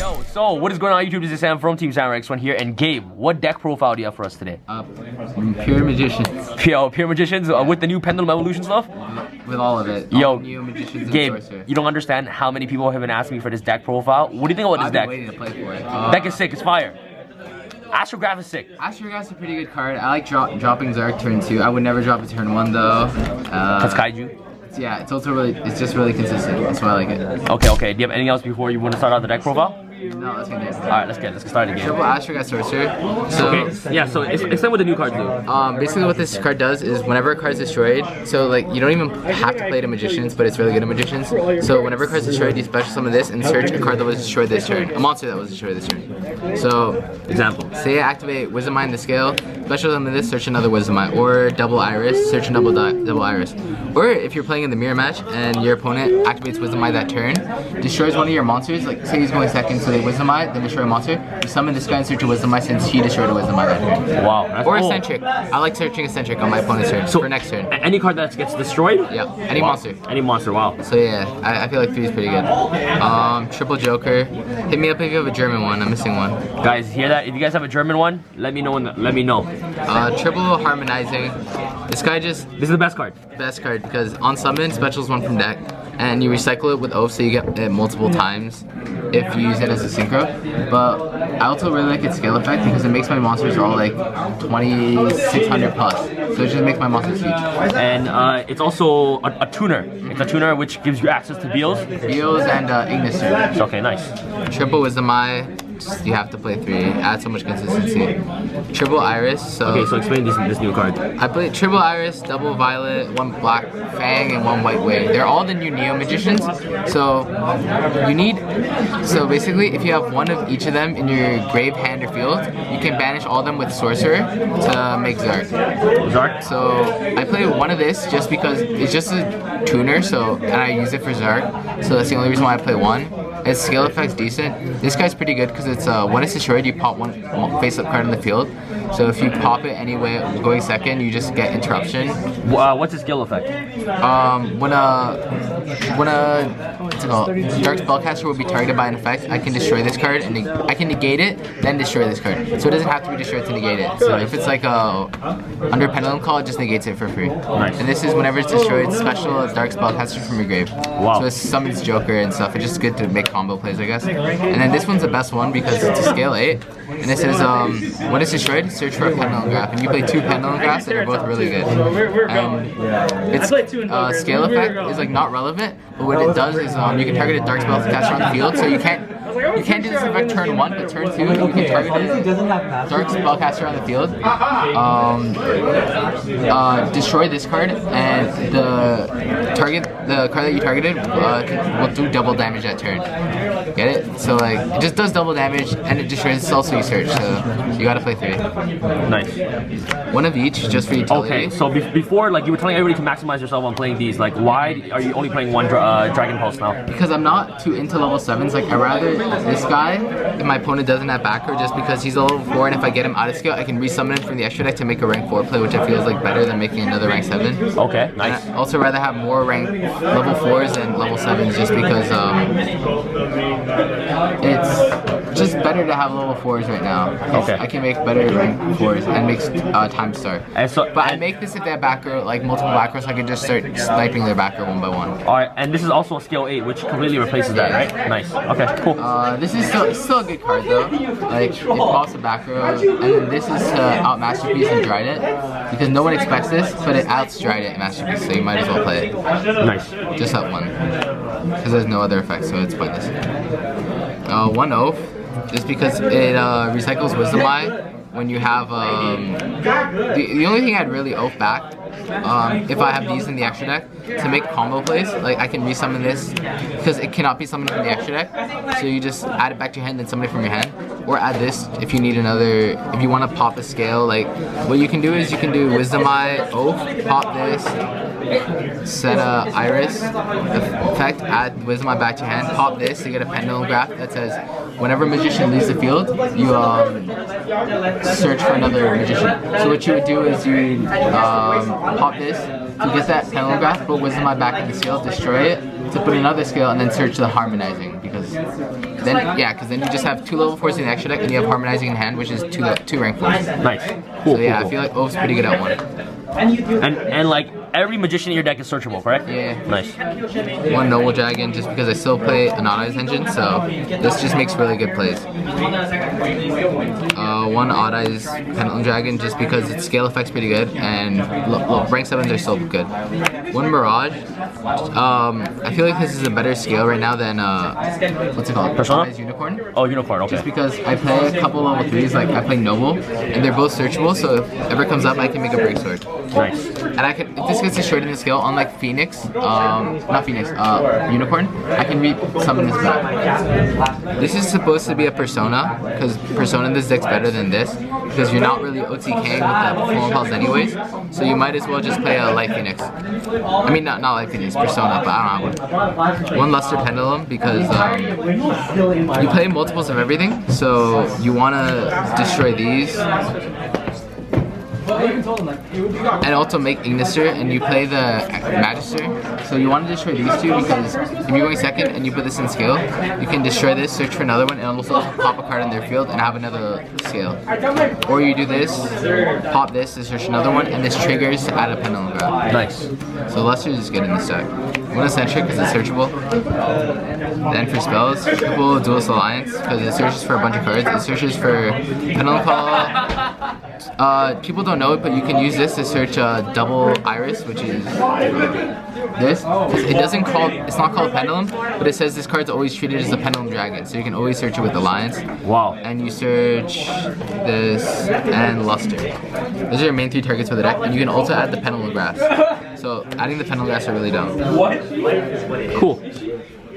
Yo, so what is going on YouTube? This is Sam from TeamSamuraiX1 here, and Gabe, what deck profile do you have for us today? Pure Magicians. Pure Magicians with the new Pendulum evolution stuff? With all of it. Yo, all new Magicians Gabe, and you don't understand how many people have been asking me for this deck profile. What do you think about this deck? I've been waiting to play for it. Deck is sick, it's fire. Astrograph is sick. Astrograph's a pretty good card. I like dropping Zark turn 2. I would never drop it turn 1 though. That's Kaiju. Yeah, it's also it's just really consistent. That's why I like it. Okay. Do you have anything else before you want to start out the deck profile? No, let's get it. Alright, let's get started again. Triple Astrograph Sorcerer. So, okay, yeah, so explain what the new cards do. Basically what this card does is whenever a card is destroyed, so like you don't even have to play to Magicians, but it's really good at Magicians. So whenever a card is destroyed, you special summon this and search a card that was destroyed this turn. A monster that was destroyed this turn. So, example. Say I activate Wisdom Eye in the scale, special summon this, search another Wisdom Eye, or double Iris, search a double Iris. Or if you're playing in the mirror match and your opponent activates Wisdom Eye that turn, destroys one of your monsters, like say he's going second, so they Wisdom Eye, then destroy a monster, you summon this guy and search a Wisdom Eye since he destroyed a Wisdom Eye that turn. Wow, that's or cool. Eccentric. I like searching Eccentric on my opponent's turn, so for next turn. Any card that gets destroyed? Yeah, any monster. Any monster, wow. So yeah, I feel like 3 is pretty good. Triple Joker. Hit me up if you have a German one, I'm missing one. Guys, hear that? If you guys have a German one, let me know. Triple Harmonizing. This is the best card. Best card because on summon, specials one from deck, and you recycle it with Oath so you get it multiple times if you use it as a synchro. But I also really like its scale effect because it makes my monsters all like 2600 plus. So it just makes my monsters huge. And it's also a tuner. It's a tuner which gives you access to Beals. Beals and Ignis. Okay, nice. Triple Wisdom Eye. You have to play 3. Add so much consistency. Triple Iris. So okay, so explain this new card. I played Triple Iris, Double Violet, 1 Black Fang, and 1 White Wave. They're all the new Neo Magicians. So basically, if you have one of each of them in your grave, hand, or field, you can banish all of them with Sorcerer to make Zark. So I play one of this just because it's just a tuner. And I use it for Zark. So that's the only reason why I play 1. Its scale effect's decent. This guy's pretty good because it's when it's destroyed, you pop 1 face-up card in the field. So if you pop it anyway, going second, you just get interruption. What's the skill effect? When a what's it called? Dark Spellcaster will be targeted by an effect, I can destroy this card and I can negate it, then destroy this card. So it doesn't have to be destroyed to negate it. So if it's like under Pendulum Call, it just negates it for free. Nice. And this is whenever it's destroyed, special Dark Spellcaster from your grave. Wow. So it summons Joker and stuff. It's just good to make combo plays, I guess. And then this one's the best one because it's a scale 8. And this is when it's destroyed, search for a Pendulum Graph. And you play 2 Pendulum Graphs that are both really good. And its scale effect is like not relevant, but what it does is you can target a Dark Spellcaster on the field, so you can't do this effect turn 1, but turn 2 you can target a Dark Spellcaster on the field, destroy this card, and the card that you targeted will do double damage that turn. Get it? So like it just does double damage and it destroys itself, so you search. So you gotta play 3. Nice. One of each, just for utility. Okay, so before, like you were telling everybody to maximize yourself on playing these. Like, why are you only playing 1 Dragon Pulse now? Because I'm not too into level 7s. Like I rather this guy if my opponent doesn't have backer, just because he's a level 4, and if I get him out of scale, I can resummon him from the extra deck to make a rank 4 play, which I feel is like better than making another rank 7. Okay, nice. And I also rather have more rank level 4s than level 7s, just because it's just better to have level 4s right now. Okay. I can make better rank 4s and makes time to start. But I make this if they have backer, like multiple backers, so I can just start sniping their backer 1 by 1. Alright, and this is also a skill 8, which completely replaces that, right? Nice. Okay, cool. This is still a good card though. Like it pops a back row, and then this is to out Masterpiece and Trident because no one expects this, but it outs Trident and Masterpiece, so you might as well play it. Nice. Just that one, because there's no other effect, so it's pointless. 1 Oath, just because it recycles Wisdom Eye when you have the only thing I'd really Oath back. If I have these in the extra deck to make combo plays, like I can resummon this because it cannot be summoned from the extra deck, so you just add it back to your hand, then summon it from your hand, or add this if you need another, if you want to pop a scale. Like what you can do is you can do Wisdom Eye, Oath, pop this, set a Iris effect, add Wisdom Eye back to your hand, pop this, you get a Pendulum Graph that says whenever Magician leaves the field, you search for another Magician. So what you would do is you pop this to get that Pendulum Graph, put Wisdom Eye back in the scale, destroy it, to put another scale, and then search the Harmonizing. because then you just have 2 level 4s in the extra deck, and you have Harmonizing in hand, which is 2 rank 4s. Nice. Cool. So yeah, cool. I feel like Oath's pretty good at 1. And like every magician in your deck is searchable, correct? Yeah. Nice. 1 Noble Dragon, just because I still play Anodize engine, so this just makes really good plays. 1 Odd-Eyes Pendulum Dragon, just because its scale effect's pretty good, and rank 7s are still good. 1 Mirage. I feel like this is a better scale right now than what's it called? Persona? Unicorn. Oh, Unicorn. Okay. Just because I play a couple level 3s, like I play Noble, and they're both searchable, so if ever comes up, I can make a break sword. Nice. And I can, if this gets destroyed in the scale, unlike Phoenix, not Phoenix, Unicorn, I can summon this back. This is supposed to be a Persona, because Persona in this deck's better than this, because you're not really OTKing with the Performance Pulse anyways, so you might as well just play a Light Phoenix. I mean, not Light Phoenix, Persona, but I don't know. 1 Luster Pendulum, because you play multiples of everything, so you want to destroy these. And also make Ignister, and you play the Magister. So you want to destroy these 2 because if you're going second and you put this in scale, you can destroy this, search for another one, and also pop a card in their field and have another scale. Or you do this, pop this to search another one, and this triggers to add a Pendulum grab. Nice. So Luster is good in this deck. 1 Eccentric because it's searchable. Then for spells, triple Duelist Alliance because it searches for a bunch of cards. It searches for Pendulum Call. People don't know it, but you can use this to search double Iris, which is this. It doesn't call, it's not called Pendulum, but it says this card's always treated as a Pendulum Dragon, so you can always search it with Alliance. Wow. And you search this and Luster. Those are your main 3 targets for the deck, and you can also add the Pendulum Grass. So adding the Pendulum Grass are really dumb. Cool.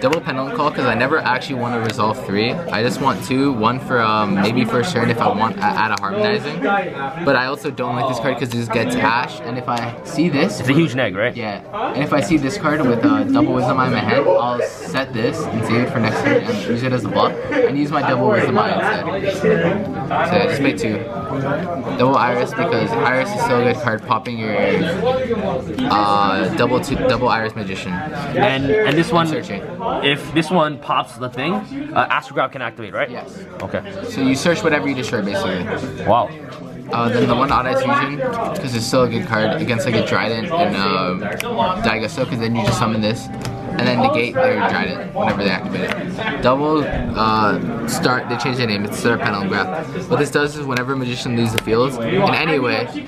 Double Pendulum Call because I never actually want to resolve 3. I just want 2, 1 for maybe first turn if I want to add a Harmonizing. But I also don't like this card because this gets Ash, and if I see this... It's a huge neg, right? Yeah. And if I see this card with Double Wisdom Eye in my hand, I'll set this and save it for next turn and use it as a block, and use my Double Wisdom Eye instead. So yeah, just make 2. Double Iris because Iris is still a good card, popping your double Iris Magician. And this one... Searching. If this one pops the thing, Astral Grab can activate, right? Yes. Okay. So you search whatever you destroy, basically. Wow. Then the 1 Odd-Eyes Fusion, because it's still a good card against like a Trident and Daigaso, because then you just summon this, and then negate their Trident whenever they activate it. Double Start, they changed their name, it's Start Pendulum Grab. What this does is whenever a Magician leaves the field, in any way, you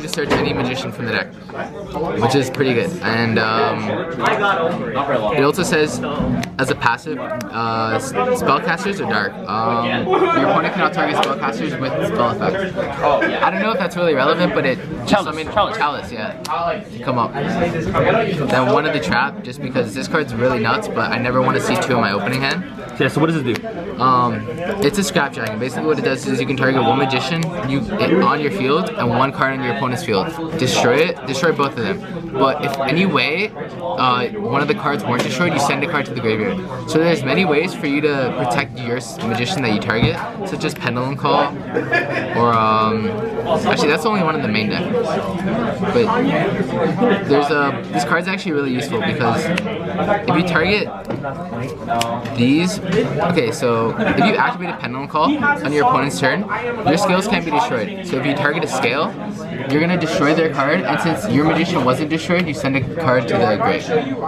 just search any Magician from the deck, which is pretty good. And it also says, as a passive, spellcasters are dark. Your opponent cannot target spellcasters with spell effects. I don't know if that's really relevant, but it Chalice, yeah, come up. Then 1 of the Trap, just because this card's really nuts, but I never want to see 2 in my opening hand. Yeah, so what does this do? It's a Scrap Dragon. Basically what it does is you can target 1 Magician on your field and 1 card on your opponent's field. Destroy it, destroy both of them. But if any way one of the cards weren't destroyed, you send a card to the graveyard. So there's many ways for you to protect your Magician that you target, such as Pendulum Call, or actually that's only one of the main decks. But there's this card's actually really useful because if you target these, okay, so if you activate a Pendulum Call on your opponent's turn, your scales can't be destroyed. So if you target a scale, you're gonna destroy their card, and since your Magician wasn't destroyed, you send a card to the grave.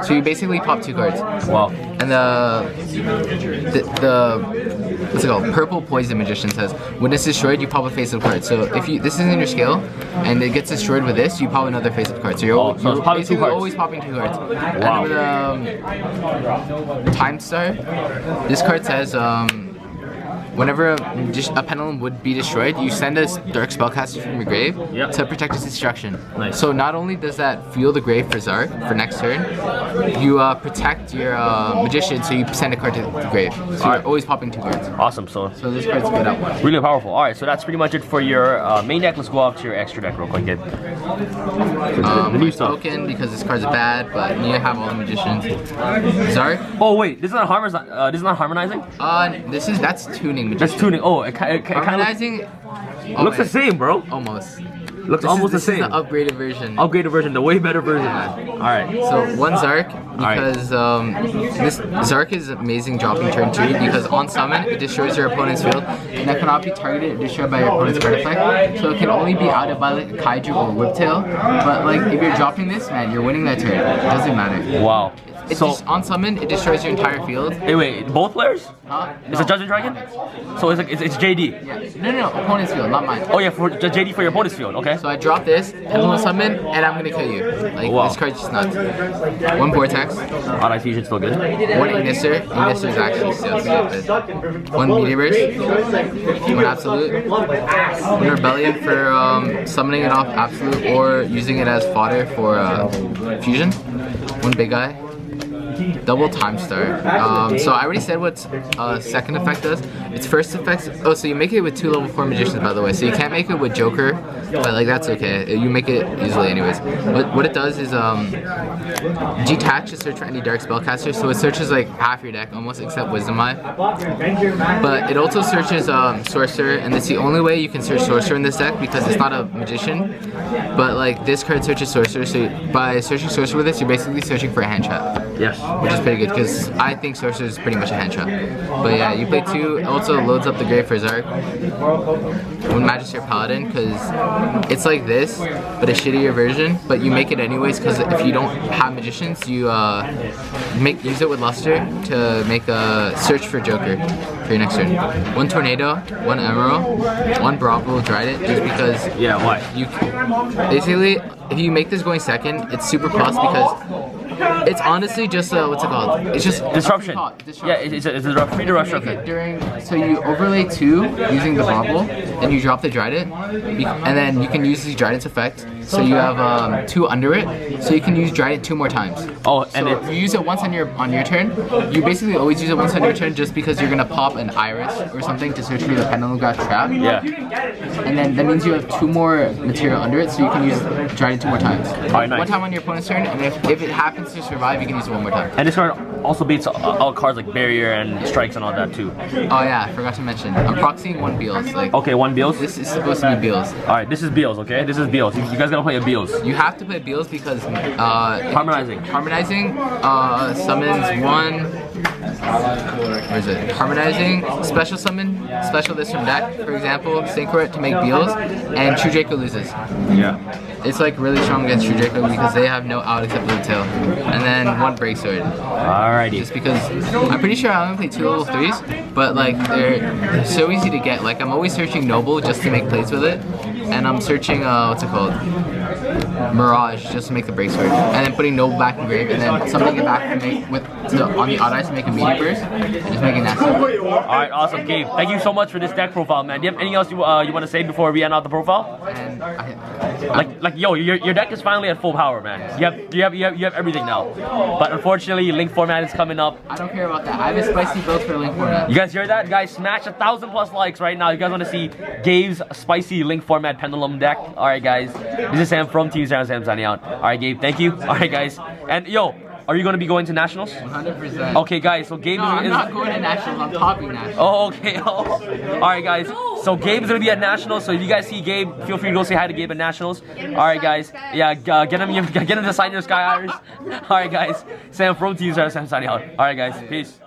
So you basically pop 2 cards. Wow. And the what's it called? Purple Poison Magician says, when it's destroyed, you pop a face-up card. So if this isn't in your scale, and it gets destroyed with this, you pop another face-up card. So you're basically always popping 2 cards. Wow. And with Time Star, this card says, whenever a Pendulum would be destroyed, you send a Dark Spellcaster from your grave to protect its destruction. Nice. So not only does that fuel the grave for Zark for next turn, you protect your Magician, so you send a card to the grave. So you're always popping 2 cards. Awesome. So this card's good at 1. Really powerful. All right, so that's pretty much it for your main deck. Let's go off to your extra deck real quick, Gabe. The new stuff. Token, because this card's bad, but you have all the Magicians. Zark. Oh wait, this is not harmonizing. That's tuning Magician. That's tuning. Oh, it kind of Harmonizing. looks the same, bro. Almost. Looks almost the This same. is the upgraded version. Upgraded version, the way better version, man. All right. So one Zark, because this Zark is amazing dropping turn 2 because on summon it destroys your opponent's field and that cannot be targeted or destroyed by your opponent's card effect. So it can only be outed by like a Kaiju or a Whiptail. But like if you're dropping this, man, you're winning that turn. It doesn't matter. Wow. So just, on summon, it destroys your entire field. Hey, wait, both players? Huh? It's a Judgment Dragon? So it's like it's JD. Yeah. No, opponent's field, not mine. Oh yeah, for JD for your opponent's field. Okay. So I drop this, Pendulum summon, and I'm gonna kill you. Like this card's just nuts. One Vortex. Alright, fusion still good. One Ignister. Ignister is actually still good. One Meteor Burst. One Absolute. One Rebellion for summoning it off Absolute or using it as fodder for fusion. One Big Eye. Double Time Star. So I already said what second effect does. Its first effect. Oh, so you make it with 2 level 4 magicians, by the way. So you can't make it with Joker, but like that's okay. You make it easily, anyways. What it does is detach to search for any dark spellcaster. So it searches like half your deck, almost except Wisdom Eye. But it also searches Sorcerer, and it's the only way you can search Sorcerer in this deck because it's not a magician. But like this card searches Sorcerer, so by searching Sorcerer with this, you're basically searching for a hand trap. Yes. Which is pretty good because I think Sorcerer is pretty much a hand trap. But yeah, you play 2. It also loads up the grave for Zark. One Magister Paladin because it's like this, but a shittier version. But you make it anyways because if you don't have magicians, you use it with Luster to make a search for Joker for your next turn. One Tornado, one Emerald, one Bravo Trident just because. Yeah, why? You basically, if you make this going second, it's super plus because. It's honestly just what's it called? It's just disruption. Disruption. Yeah, it's a free disruption. So you overlay 2 using the bobble, and you drop the Trident, and then you can use the Trident's effect. So you have 2 under it, so you can use Trident 2 more times. Oh, and so you use it once on your turn. You basically always use it once on your turn, just because you're gonna pop an Iris or something to search for the Pendulum Graph trap. Yeah. And then that means you have 2 more material under it, so you can use Trident 2 more times. Alright, nice. One time on your opponent's turn, and if it happens to survive, you can use it 1 more time. And this card also beats all cards like Barrier and Strikes and all that too. Oh yeah, I forgot to mention. I'm proxying 1 Beals. Like, okay, 1 Beals? This is supposed to be Beals. Alright, this is Beals, okay? This is Beals. You guys gotta play a Beals. You have to play Beals because Harmonizing. Summons 1. Where is it? Harmonizing, special summon, special this from deck, for example, Synchro it to make Beals, and True Draco loses. Yeah. It's like really strong against True Draco because they have no out except Blue Tail. And then 1 Break Sword. Alrighty. Just because I'm pretty sure I only play 2 level 3s, but like they're so easy to get. Like I'm always searching Noble just to make plays with it, and I'm searching what's it called? Mirage just to make the Break Sword, and then putting Noble back in grave, and then something it back to make on the odd eyes to make a Meteor Burst, and just make it nasty. Alright, awesome, Gabe. Thank you so much for this deck profile, man. Do you have anything else you want to say before we end out the profile? And yo, your deck is finally at full power, man. You have everything now. But unfortunately, Link format is coming up. I don't care about that. I have a spicy build for Link format. You guys hear that? Guys, smash 1,000+ likes right now. You guys want to see Gabe's spicy Link format Pendulum deck? Alright, guys. This is Sam from TeamSamuraiX1 Sam signing out. Alright, Gabe, thank you. Alright, guys. And yo, are you going to be going to nationals? 100%. Okay, guys, so Gabe I'm not going to nationals, I'm topping nationals. Oh, okay. Oh. Alright, guys. So Gabe's going to be at nationals, so if you guys see Gabe, feel free to go say hi to Gabe at nationals. Alright, guys. Yeah, get him to sign your Sky Iris. Alright, guys. Sam from TeamSamuraiX1 Sam signing out. Alright, guys. Peace.